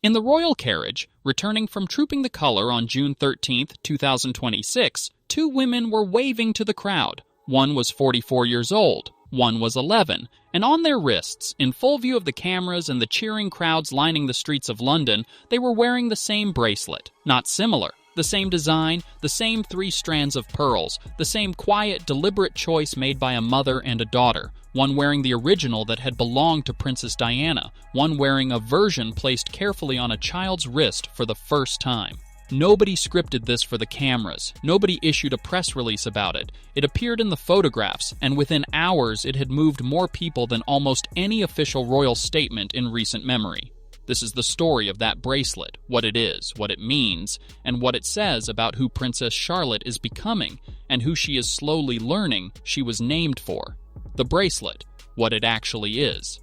In the royal carriage, returning from Trooping the Color on June 13, 2026, two women were waving to the crowd. One was 44 years old, one was 11, and on their wrists, in full view of the cameras and the cheering crowds lining the streets of London, they were wearing the same bracelet, not similar. The same design, the same 3 strands of pearls, the same quiet, deliberate choice made by a mother and a daughter, one wearing the original that had belonged to Princess Diana, one wearing a version placed carefully on a child's wrist for the first time. Nobody scripted this for the cameras. Nobody issued a press release about it. It appeared in the photographs, and within hours it had moved more people than almost any official royal statement in recent memory. This is the story of that bracelet, what it is, what it means, and what it says about who Princess Charlotte is becoming, and who she is slowly learning she was named for. The bracelet, what it actually is.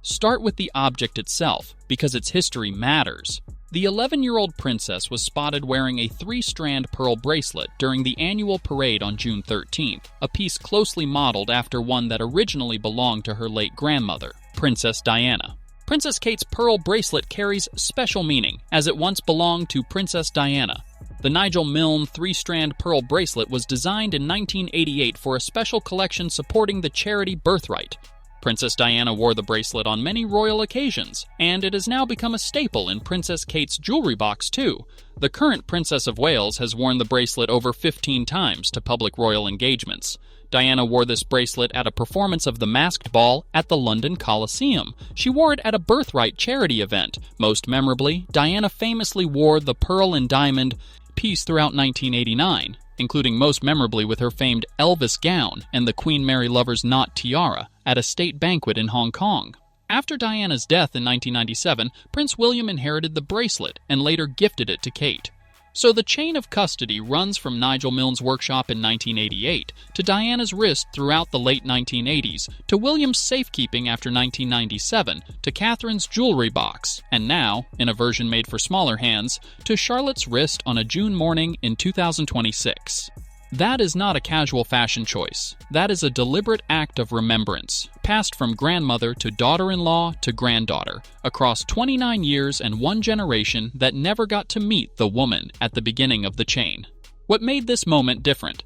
Start with the object itself, because its history matters. The 11-year-old princess was spotted wearing a 3-strand pearl bracelet during the annual parade on June 13th, a piece closely modeled after one that originally belonged to her late grandmother, Princess Diana. Princess Kate's pearl bracelet carries special meaning, as it once belonged to Princess Diana. The Nigel Milne 3-strand pearl bracelet was designed in 1988 for a special collection supporting the charity Birthright. Princess Diana wore the bracelet on many royal occasions, and it has now become a staple in Princess Kate's jewelry box too. The current Princess of Wales has worn the bracelet over 15 times to public royal engagements. Diana wore this bracelet at a performance of The Masked Ball at the London Coliseum. She wore it at a Birthright charity event. Most memorably, Diana famously wore the pearl and diamond piece throughout 1989, including most memorably with her famed Elvis gown and the Queen Mary Lover's Knot tiara at a state banquet in Hong Kong. After Diana's death in 1997, Prince William inherited the bracelet and later gifted it to Kate. So the chain of custody runs from Nigel Milne's workshop in 1988 to Diana's wrist throughout the late 1980s, to William's safekeeping after 1997, to Catherine's jewelry box, and now, in a version made for smaller hands, to Charlotte's wrist on a June morning in 2026. That is not a casual fashion choice. That is a deliberate act of remembrance, passed from grandmother to daughter-in-law to granddaughter, across 29 years and one generation that never got to meet the woman at the beginning of the chain. What made this moment different?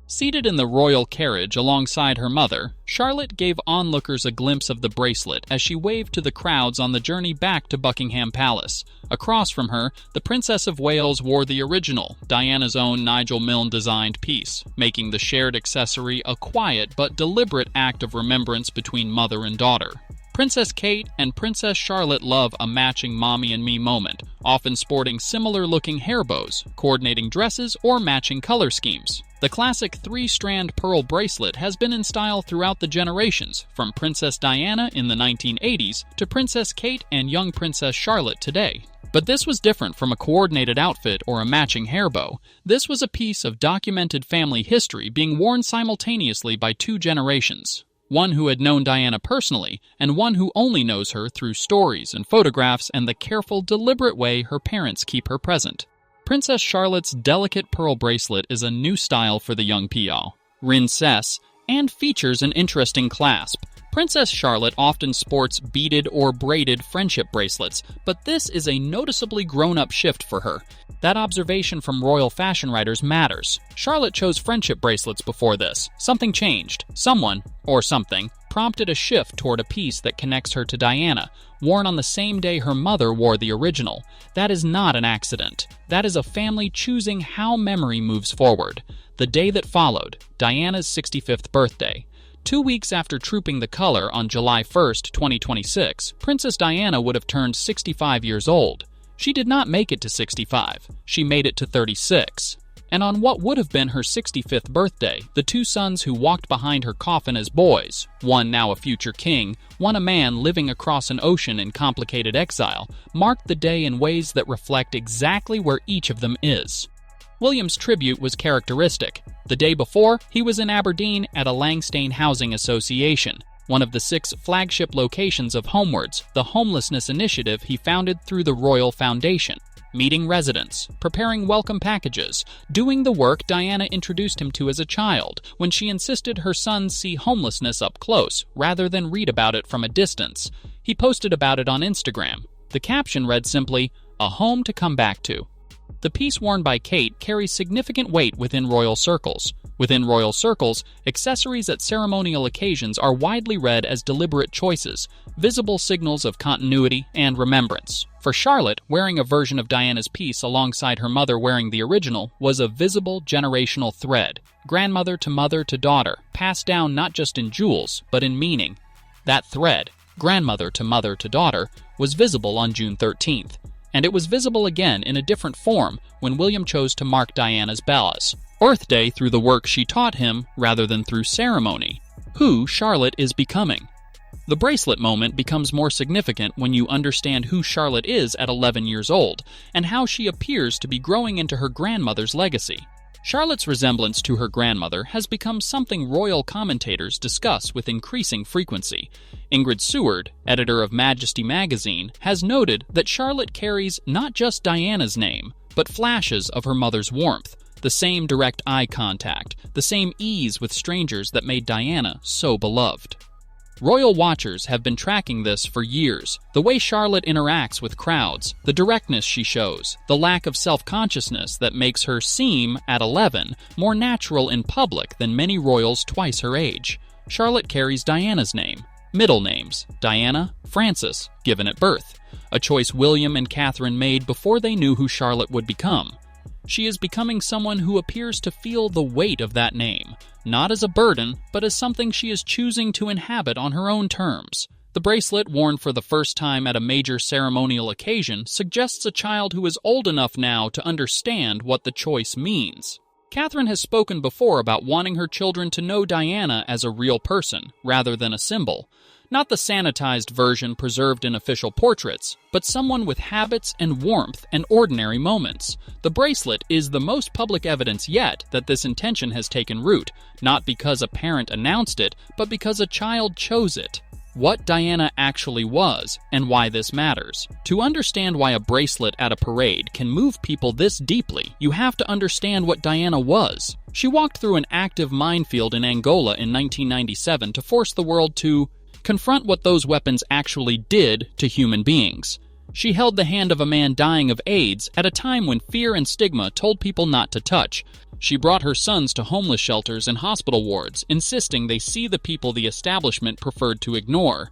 Seated in the royal carriage alongside her mother, Charlotte gave onlookers a glimpse of the bracelet as she waved to the crowds on the journey back to Buckingham Palace. Across from her, the Princess of Wales wore the original, Diana's own Nigel Milne-designed piece, making the shared accessory a quiet but deliberate act of remembrance between mother and daughter. Princess Kate and Princess Charlotte love a matching mommy and me moment, often sporting similar-looking hair bows, coordinating dresses, or matching color schemes. The classic 3-strand pearl bracelet has been in style throughout the generations, from Princess Diana in the 1980s to Princess Kate and young Princess Charlotte today. But this was different from a coordinated outfit or a matching hair bow. This was a piece of documented family history being worn simultaneously by 2 generations. One who had known Diana personally, and one who only knows her through stories and photographs and the careful, deliberate way her parents keep her present. Princess Charlotte's delicate pearl bracelet is a new style for the young Pial, Princess, and features an interesting clasp. Princess Charlotte often sports beaded or braided friendship bracelets, but this is a noticeably grown-up shift for her. That observation from royal fashion writers matters. Charlotte chose friendship bracelets before this. Something changed. Someone, or something, prompted a shift toward a piece that connects her to Diana, worn on the same day her mother wore the original. That is not an accident. That is a family choosing how memory moves forward. The day that followed, Diana's 65th birthday. 2 weeks after Trooping the Color on July 1st, 2026, Princess Diana would have turned 65 years old. She did not make it to 65. She made it to 36. And on what would have been her 65th birthday, the 2 sons who walked behind her coffin as boys, one now a future king, one a man living across an ocean in complicated exile, marked the day in ways that reflect exactly where each of them is. William's tribute was characteristic. The day before, he was in Aberdeen at a Langstane Housing Association, one of the 6 flagship locations of Homewards, the homelessness initiative he founded through the Royal Foundation. Meeting residents, preparing welcome packages, doing the work Diana introduced him to as a child, when she insisted her sons see homelessness up close, rather than read about it from a distance. He posted about it on Instagram. The caption read simply, "A home to come back to." The piece worn by Kate carries significant weight within royal circles. Within royal circles, accessories at ceremonial occasions are widely read as deliberate choices, visible signals of continuity and remembrance. For Charlotte, wearing a version of Diana's piece alongside her mother wearing the original was a visible generational thread, grandmother to mother to daughter, passed down not just in jewels, but in meaning. That thread, grandmother to mother to daughter, was visible on June 13th. And it was visible again in a different form when William chose to mark Diana's Earth Day through the work she taught him rather than through ceremony. Who Charlotte is becoming. The bracelet moment becomes more significant when you understand who Charlotte is at 11 years old and how she appears to be growing into her grandmother's legacy. Charlotte's resemblance to her grandmother has become something royal commentators discuss with increasing frequency. Ingrid Seward, editor of Majesty magazine, has noted that Charlotte carries not just Diana's name, but flashes of her mother's warmth, the same direct eye contact, the same ease with strangers that made Diana so beloved. Royal watchers have been tracking this for years. The way Charlotte interacts with crowds, the directness she shows, the lack of self-consciousness that makes her seem, at 11, more natural in public than many royals twice her age. Charlotte carries Diana's name. Middle names, Diana, Frances, given at birth. A choice William and Catherine made before they knew who Charlotte would become. She is becoming someone who appears to feel the weight of that name, not as a burden, but as something she is choosing to inhabit on her own terms. The bracelet, worn for the first time at a major ceremonial occasion, suggests a child who is old enough now to understand what the choice means. Catherine has spoken before about wanting her children to know Diana as a real person, rather than a symbol. Not the sanitized version preserved in official portraits, but someone with habits and warmth and ordinary moments. The bracelet is the most public evidence yet that this intention has taken root, not because a parent announced it, but because a child chose it. What Diana actually was, and why this matters. To understand why a bracelet at a parade can move people this deeply, you have to understand what Diana was. She walked through an active minefield in Angola in 1997 to force the world to confront what those weapons actually did to human beings. She held the hand of a man dying of AIDS at a time when fear and stigma told people not to touch. She brought her sons to homeless shelters and hospital wards, insisting they see the people the establishment preferred to ignore.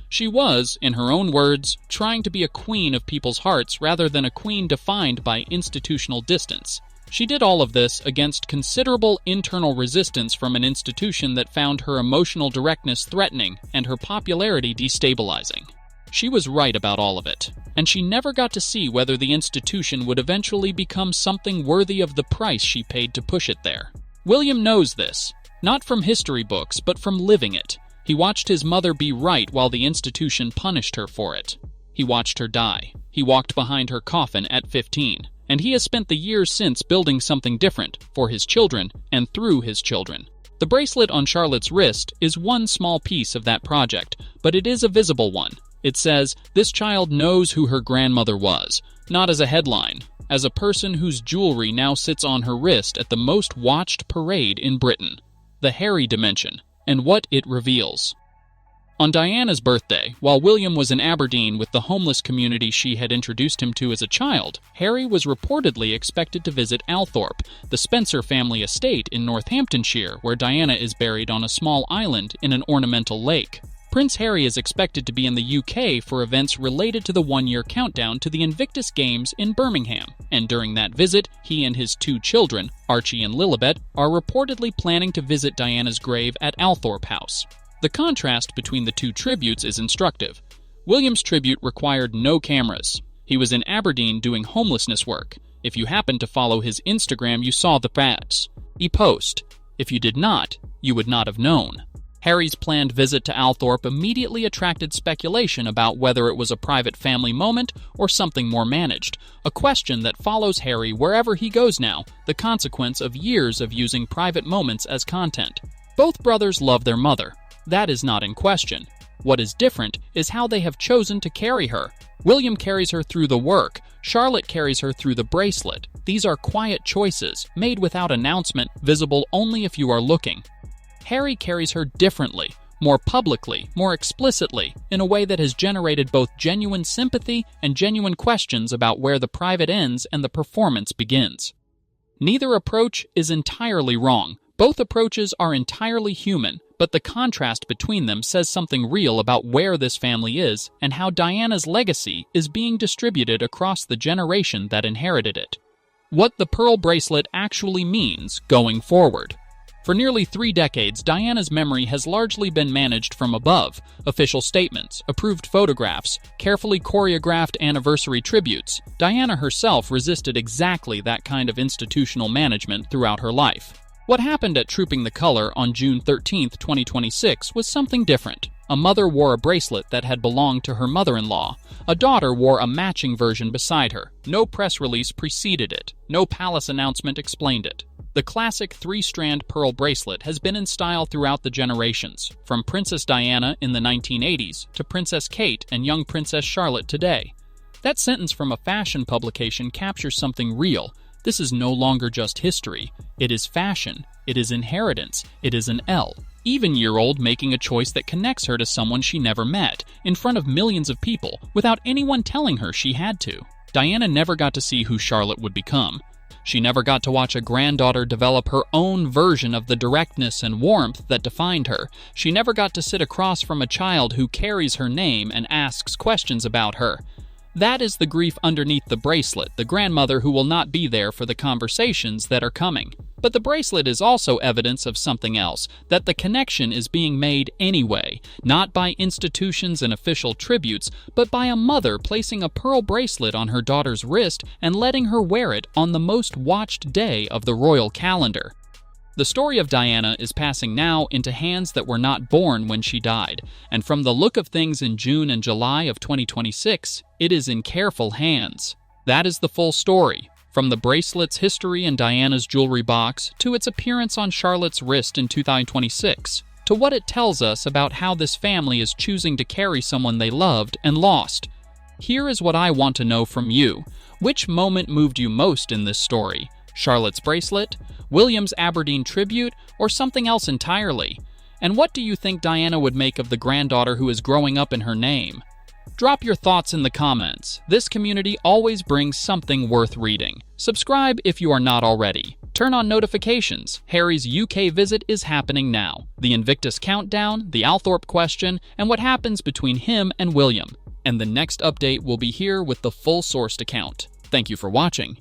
She was, in her own words, trying to be a queen of people's hearts rather than a queen defined by institutional distance. She did all of this against considerable internal resistance from an institution that found her emotional directness threatening and her popularity destabilizing. She was right about all of it, and she never got to see whether the institution would eventually become something worthy of the price she paid to push it there. William knows this, not from history books, but from living it. He watched his mother be right while the institution punished her for it. He watched her die. He walked behind her coffin at 15. And he has spent the years since building something different for his children and through his children. The bracelet on Charlotte's wrist is one small piece of that project, but it is a visible one. It says, "This child knows who her grandmother was," not as a headline, as a person whose jewelry now sits on her wrist at the most watched parade in Britain. The Harry dimension, and what it reveals. On Diana's birthday, while William was in Aberdeen with the homeless community she had introduced him to as a child, Harry was reportedly expected to visit Althorpe, the Spencer family estate in Northamptonshire, where Diana is buried on a small island in an ornamental lake. Prince Harry is expected to be in the UK for events related to the one-year countdown to the Invictus Games in Birmingham, and during that visit, he and his 2 children, Archie and Lilibet, are reportedly planning to visit Diana's grave at Althorpe House. The contrast between the 2 tributes is instructive. William's tribute required no cameras. He was in Aberdeen doing homelessness work. If you happened to follow his Instagram, you saw the facts. He post. If you did not, you would not have known. Harry's planned visit to Althorpe immediately attracted speculation about whether it was a private family moment or something more managed, a question that follows Harry wherever he goes now, the consequence of years of using private moments as content. Both brothers love their mother. That is not in question. What is different is how they have chosen to carry her. William carries her through the work. Charlotte carries her through the bracelet. These are quiet choices, made without announcement, visible only if you are looking. Harry carries her differently, more publicly, more explicitly, in a way that has generated both genuine sympathy and genuine questions about where the private ends and the performance begins. Neither approach is entirely wrong. Both approaches are entirely human, but the contrast between them says something real about where this family is and how Diana's legacy is being distributed across the generation that inherited it. What the pearl bracelet actually means going forward. For nearly 3 decades, Diana's memory has largely been managed from above. Official statements, approved photographs, carefully choreographed anniversary tributes. Diana herself resisted exactly that kind of institutional management throughout her life. What happened at Trooping the Color on June 13, 2026 was something different. A mother wore a bracelet that had belonged to her mother-in-law. A daughter wore a matching version beside her. No press release preceded it. No palace announcement explained it. The classic 3-strand pearl bracelet has been in style throughout the generations, from Princess Diana in the 1980s to Princess Kate and young Princess Charlotte today. That sentence from a fashion publication captures something real. This is no longer just history. It is fashion. It is inheritance. It is an even-year-old making a choice that connects her to someone she never met, in front of millions of people, without anyone telling her she had to. Diana never got to see who Charlotte would become. She never got to watch a granddaughter develop her own version of the directness and warmth that defined her. She never got to sit across from a child who carries her name and asks questions about her. That is the grief underneath the bracelet, the grandmother who will not be there for the conversations that are coming. But the bracelet is also evidence of something else, that the connection is being made anyway, not by institutions and official tributes, but by a mother placing a pearl bracelet on her daughter's wrist and letting her wear it on the most watched day of the royal calendar. The story of Diana is passing now into hands that were not born when she died, and from the look of things in June and July of 2026, it is in careful hands. That is the full story, from the bracelet's history in Diana's jewelry box to its appearance on Charlotte's wrist in 2026, to what it tells us about how this family is choosing to carry someone they loved and lost. Here is what I want to know from you. Which moment moved you most in this story? Charlotte's bracelet, William's Aberdeen tribute, or something else entirely? And what do you think Diana would make of the granddaughter who is growing up in her name? Drop your thoughts in the comments. This community always brings something worth reading. Subscribe if you are not already. Turn on notifications. Harry's UK visit is happening now. The Invictus countdown, the Althorp question, and what happens between him and William. And the next update will be here with the full sourced account. Thank you for watching.